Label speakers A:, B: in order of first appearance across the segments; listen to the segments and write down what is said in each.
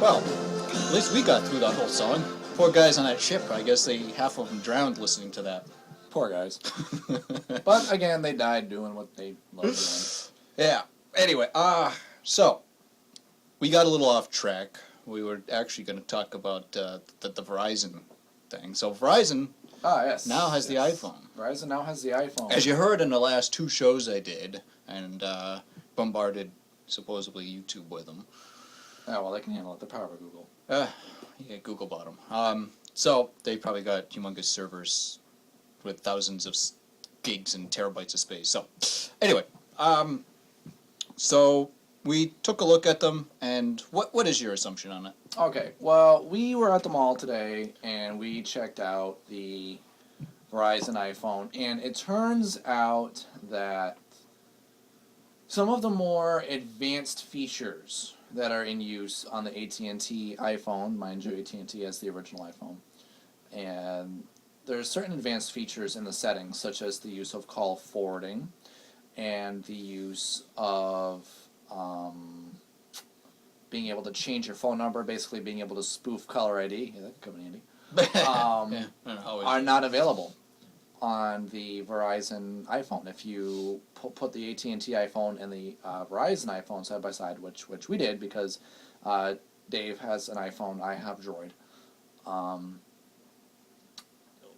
A: Well, at least we got through that whole song. Poor guys on that ship, I guess half of them drowned listening to that.
B: Poor guys. But again, they died doing what they love doing.
A: Yeah. Anyway, so we got a little off track. We were actually going to talk about the Verizon thing. So Verizon
B: Yes.
A: now has the iPhone.
B: Verizon now has the iPhone.
A: As you heard in the last 2 shows I did, and bombarded supposedly YouTube with them.
B: Oh, well, they can handle it. They're powered by Google.
A: Yeah, Google bought them. So they probably got humongous servers with thousands of gigs and terabytes of space. So anyway, so we took a look at them, and what is your assumption on it?
B: Okay, well, we were at the mall today, and we checked out the Verizon iPhone, and it turns out that some of the more advanced features that are in use on the AT&T iPhone, mind you, AT&T has the original iPhone, and there's certain advanced features in the settings, such as the use of call forwarding, and the use of being able to change your phone number, basically being able to spoof caller ID, yeah, that could come in handy,
A: Yeah,
B: are not available on the Verizon iPhone. If you put the AT&T iPhone and the Verizon iPhone side by side, which we did because Dave has an iPhone, I have Droid.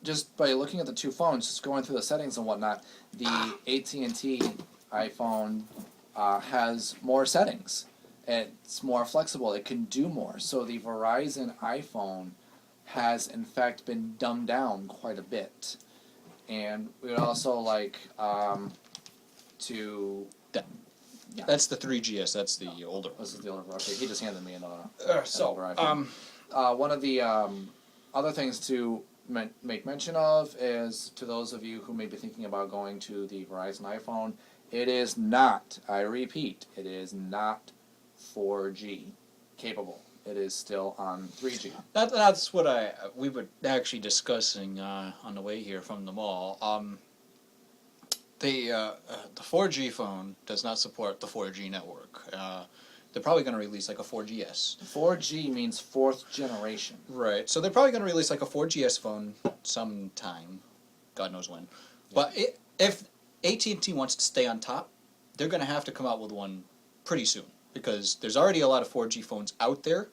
B: Just by looking at the two phones, just going through the settings and whatnot, the AT&T iPhone has more settings. It's more flexible. It can do more. So the Verizon iPhone has, in fact, been dumbed down quite a bit. And we would also like to... Yeah.
A: That's the 3GS. That's the older.
B: This is the older. Okay, he just handed me an
A: So,
B: older iPhone. One of the other things to make mention of is, to those of you who may be thinking about going to the Verizon iPhone, it is not, I repeat, it is not 4G capable. It is still on 3G.
A: That's what we were actually discussing on the way here from the mall. The 4G phone does not support the 4G network. They're probably going to release like a 4GS.
B: 4G means fourth generation.
A: Right. So they're probably going to release like a 4GS phone sometime. God knows when. Yeah. But if AT&T wants to stay on top, they're going to have to come out with one pretty soon. Because there's already a lot of 4G phones out there.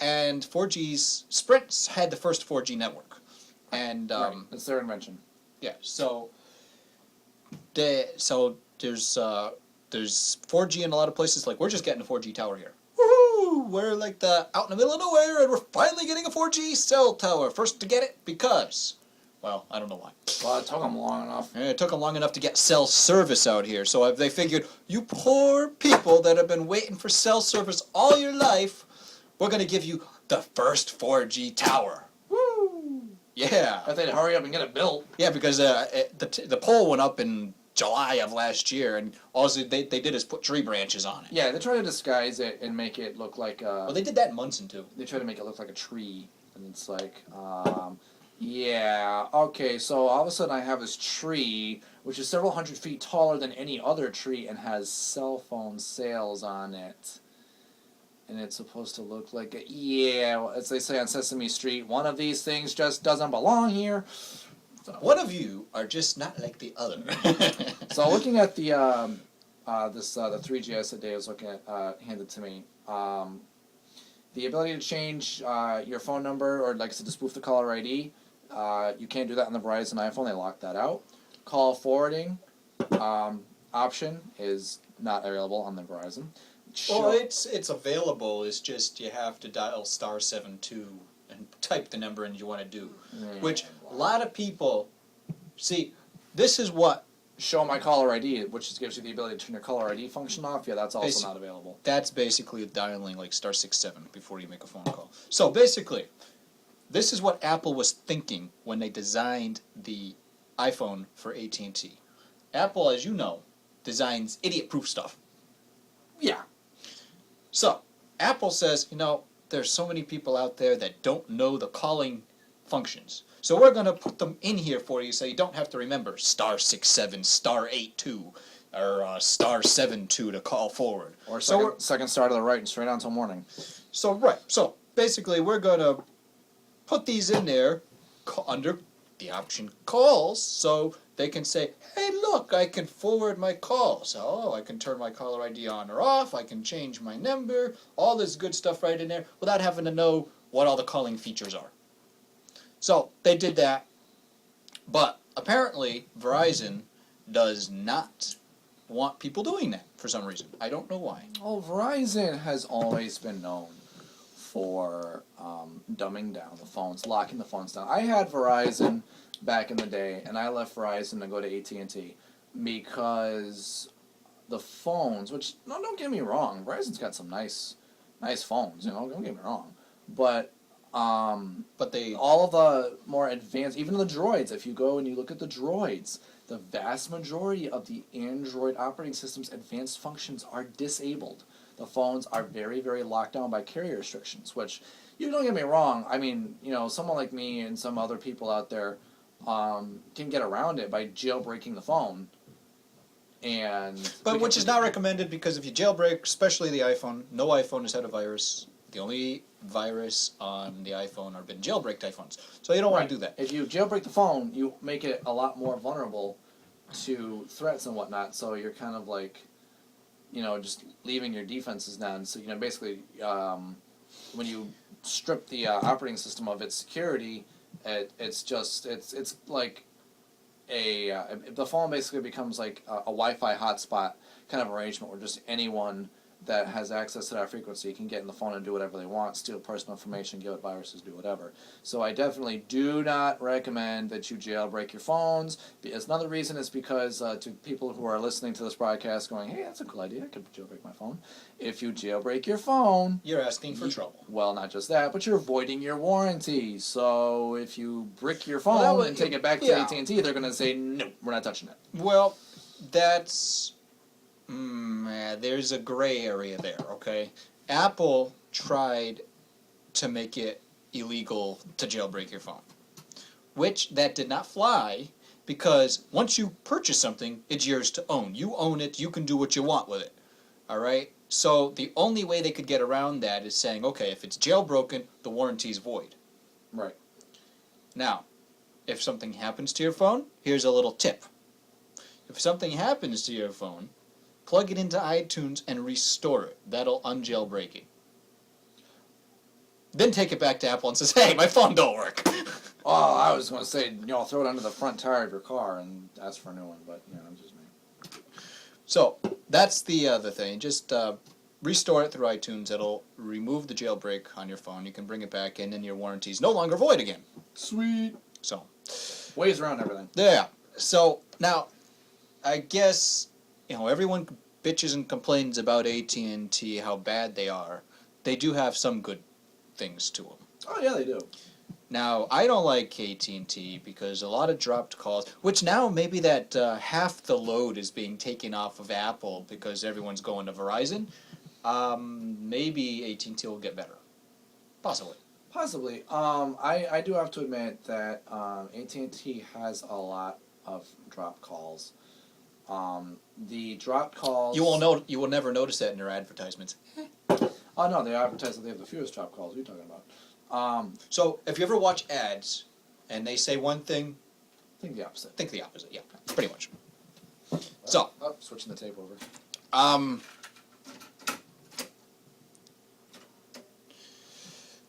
A: And Sprint's had the first 4G network. And
B: right. It's their invention.
A: Yeah. So there's 4G in a lot of places. Like, we're just getting a 4G tower here. Woohoo! We're like out in the middle of nowhere, and we're finally getting a 4G cell tower. First to get it because, well, I don't know why.
B: Well, it took them long enough.
A: Yeah, it took them long enough to get cell service out here. So they figured, you poor people that have been waiting for cell service all your life, we're going to give you the first 4G tower.
B: Woo!
A: Yeah.
B: I thought they'd hurry up and get it built.
A: Yeah, because the pole went up in July of last year, and all they did is put tree branches on it.
B: Yeah, they try to disguise it and make it look like
A: well, they did that in Munson, too.
B: They try to make it look like a tree, and it's like, yeah, okay, so all of a sudden I have this tree, which is several hundred feet taller than any other tree, and has cell phone sails on it. And it's supposed to look like as they say on Sesame Street, one of these things just doesn't belong here.
A: So, one of you are just not like the other.
B: So looking at the the 3GS that Dave was looking at, handed to me, the ability to change your phone number, or like I said, to spoof the caller ID, you can't do that on the Verizon iPhone. They locked that out. Call forwarding option is not available on the Verizon.
A: Well, it's available. It's just you have to dial *72 and type the number in you want to do. Which a lot of people see. This is what
B: show my caller ID, which gives you the ability to turn your caller ID function off. Yeah, that's also not available.
A: That's basically dialing like *67 before you make a phone call. So basically, this is what Apple was thinking when they designed the iPhone for AT&T. Apple, as you know, designs idiot-proof stuff.
B: Yeah.
A: So, Apple says, there's so many people out there that don't know the calling functions. So we're going to put them in here for you so you don't have to remember *67, *82. or *72 to call forward.
B: Or
A: So
B: second star to the right and straight on until morning.
A: So basically, we're gonna put these in there under the option calls, so they can say, "Hey, look, I can forward my calls. Oh, I can turn my caller ID on or off. I can change my number. All this good stuff right in there without having to know what all the calling features are." So they did that, but apparently Verizon does not want people doing that for some reason. I don't know why.
B: Well, Verizon has always been known for dumbing down the phones, locking the phones down. I had Verizon back in the day, and I left Verizon to go to AT&T because the phones, which, no, don't get me wrong, Verizon's got some nice phones, don't get me wrong, but
A: But they
B: all of the more advanced, even the droids, if you go and you look at the droids, the vast majority of the Android operating system's advanced functions are disabled. The phones are very, very locked down by carrier restrictions, which, you don't get me wrong, I mean, someone like me and some other people out there can get around it by jailbreaking the phone.
A: But which is not recommended, because if you jailbreak, especially the iPhone, no iPhone has had a virus. The only virus on the iPhone are been jailbreaked iPhones. So you don't want to do that.
B: If you jailbreak the phone, you make it a lot more vulnerable to threats and whatnot. So you're kind of like, just leaving your defenses down. So, basically, when you strip the operating system of its security, it's like the phone basically becomes like a Wi-Fi hotspot kind of arrangement where just anyone that has access to that frequency can get in the phone and do whatever they want, steal personal information, give it viruses, do whatever. So I definitely do not recommend that you jailbreak your phones. Another reason is because to people who are listening to this broadcast going, hey, that's a cool idea, I could jailbreak my phone. If you jailbreak your phone,
A: You're asking for trouble.
B: well, not just that, but you're voiding your warranty. So if you brick your phone and take it back to AT&T, they're going to say, no, we're not touching it.
A: Well, that's... there's a gray area there, okay? Apple tried to make it illegal to jailbreak your phone, which that did not fly, because once you purchase something, it's yours to own. You own it, you can do what you want with it, all right? So the only way they could get around that is saying, okay, if it's jailbroken, the warranty's void.
B: Right.
A: Now, if something happens to your phone, here's a little tip. If something happens to your phone, plug it into iTunes and restore it. That'll unjailbreak it. Then take it back to Apple and says, hey, my phone don't work.
B: Oh, I was going to say, throw it under the front tire of your car and ask for a new one, but, just me.
A: So, that's the other thing. Just restore it through iTunes. It'll remove the jailbreak on your phone. You can bring it back in, and your warranty's no longer void again.
B: Sweet.
A: So,
B: ways around everything.
A: Yeah. So, now, I guess... everyone bitches and complains about AT&T, how bad they are. They do have some good things to them.
B: Oh, yeah, they do.
A: Now, I don't like AT&T because a lot of dropped calls, which now maybe that half the load is being taken off of Apple because everyone's going to Verizon. Maybe AT&T will get better. Possibly.
B: Possibly. I do have to admit that AT&T has a lot of dropped calls. The dropped calls...
A: You will never notice that in their advertisements.
B: Oh, no, they advertise that they have the fewest dropped calls. What are you talking about?
A: So, if you ever watch ads, and they say one thing...
B: Think the opposite.
A: Think the opposite, yeah. Pretty much. So...
B: Oh, switching the tape over.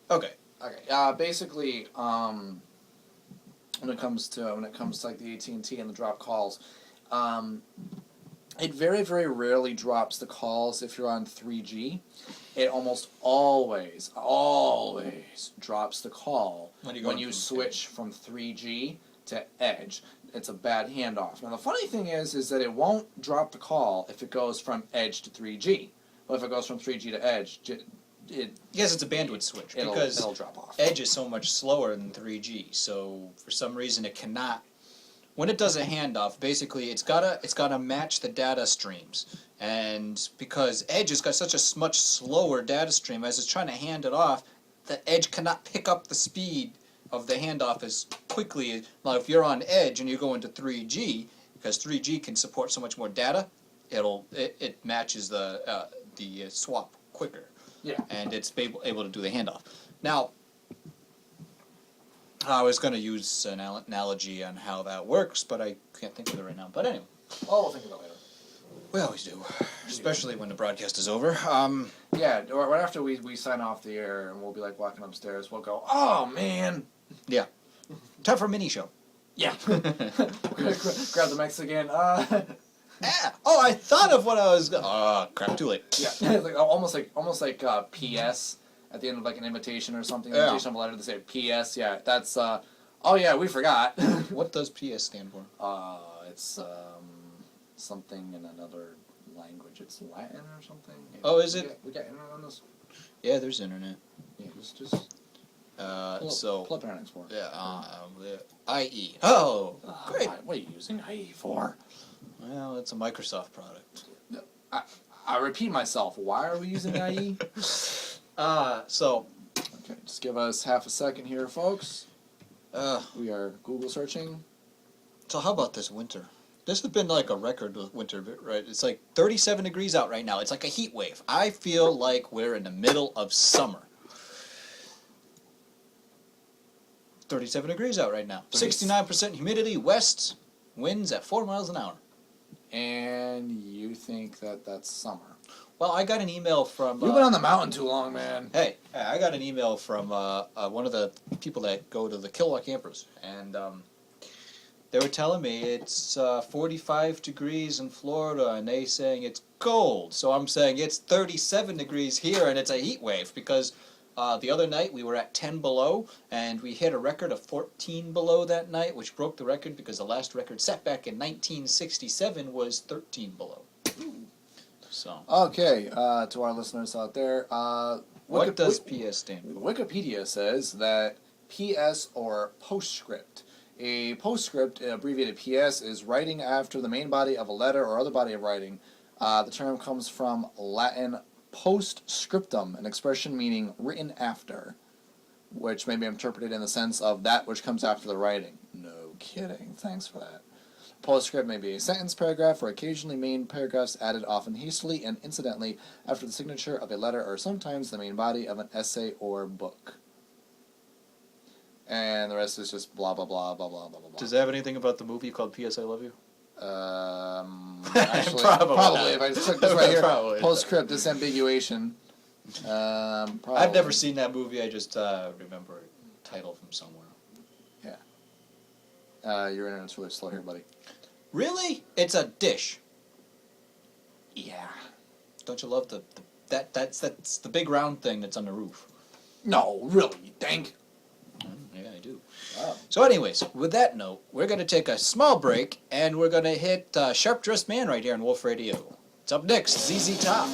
A: Okay.
B: Basically, when it comes to like the AT&T and the drop calls, it very, very rarely drops the calls if you're on 3G. It almost always drops the call when you switch from 3G to Edge. It's a bad handoff. Now the funny thing is that it won't drop the call if it goes from Edge to 3G. But if it goes from 3G to Edge,
A: yes, it's a bandwidth switch because
B: it'll drop off.
A: Edge is so much slower than 3G. So for some reason it cannot. When it does a handoff, basically it's gotta match the data streams, and because Edge has got such a much slower data stream as it's trying to hand it off, the Edge cannot pick up the speed of the handoff as quickly. Now, if you're on Edge and you go into 3G, because 3G can support so much more data, it matches the swap quicker,
B: Yeah.
A: and it's able to do the handoff. Now, I was going to use an analogy on how that works, but I can't think of it right now. But anyway,
B: Oh, we'll think about it later.
A: we always do, especially when the broadcast is over.
B: Yeah, right after we sign off the air and we'll be like walking upstairs, we'll go, oh man.
A: Yeah, time for a mini show.
B: Yeah. We're gonna grab the Mexican.
A: Oh, I thought of what I was. Oh, crap! Too late.
B: Yeah, it's like almost like P.S. at the end of like an invitation or something.
A: Yeah.
B: Invitation of a letter to say P.S. Yeah, that's. Oh yeah, we forgot.
A: What does PS stand for?
B: It's something in another language. It's Latin or something. Yeah,
A: Oh, is it?
B: We got internet on this.
A: Yeah, there's internet.
B: Yeah, just
A: So
B: pull up Internet Explorer.
A: yeah, IE. Oh, great.
B: What are you using IE for?
A: Well, it's a Microsoft product.
B: I repeat myself. Why are we using IE?
A: So,
B: Okay, just give us half a second here, folks.
A: uh,
B: We are Google searching.
A: so how about this winter? This has been like a record with winter, right? It's like 37 degrees out right now. It's like a heat wave. I feel like we're in the middle of summer. 37 degrees out right now. 69% humidity, west, winds at 4 miles an hour.
B: And you think that that's summer?
A: Well, I got an email from...
B: You've been on the mountain too long, man.
A: Hey, I got an email from one of the people that go to the Killua campers, and they were telling me it's 45 degrees in Florida, and they saying it's cold. So I'm saying it's 37 degrees here, and it's a heat wave, because the other night we were at 10 below, and we hit a record of 14 below that night, which broke the record because the last record set back in 1967 was 13 below. So,
B: Okay, to our listeners out there,
A: what does PS stand for?
B: Wikipedia says that PS or postscript. A postscript, abbreviated PS, is writing after the main body of a letter or other body of writing. The term comes from Latin postscriptum, an expression meaning written after, which may be interpreted in the sense of that which comes after the writing. No kidding. Thanks for that. Postscript may be a sentence, paragraph, or occasionally main paragraphs added often hastily and incidentally after the signature of a letter or sometimes the main body of an essay or book. And the rest is just blah, blah, blah, blah, blah, blah, blah.
A: Does it have anything about the movie called P.S. I Love You?
B: Actually, probably. If I just took this right here,
A: Probably.
B: postscript, disambiguation. Probably.
A: I've never seen that movie. I just remember a title from somewhere.
B: Your internet's really slow here, buddy.
A: Really? It's a dish.
B: Yeah.
A: Don't you love that's the big round thing that's on the roof?
B: No, really, you think?
A: Yeah, I do.
B: Wow.
A: So, anyways, with that note, we're going to take a small break, and we're going to hit Sharp Dressed Man right here on Wolf Radio. It's up next, ZZ Top.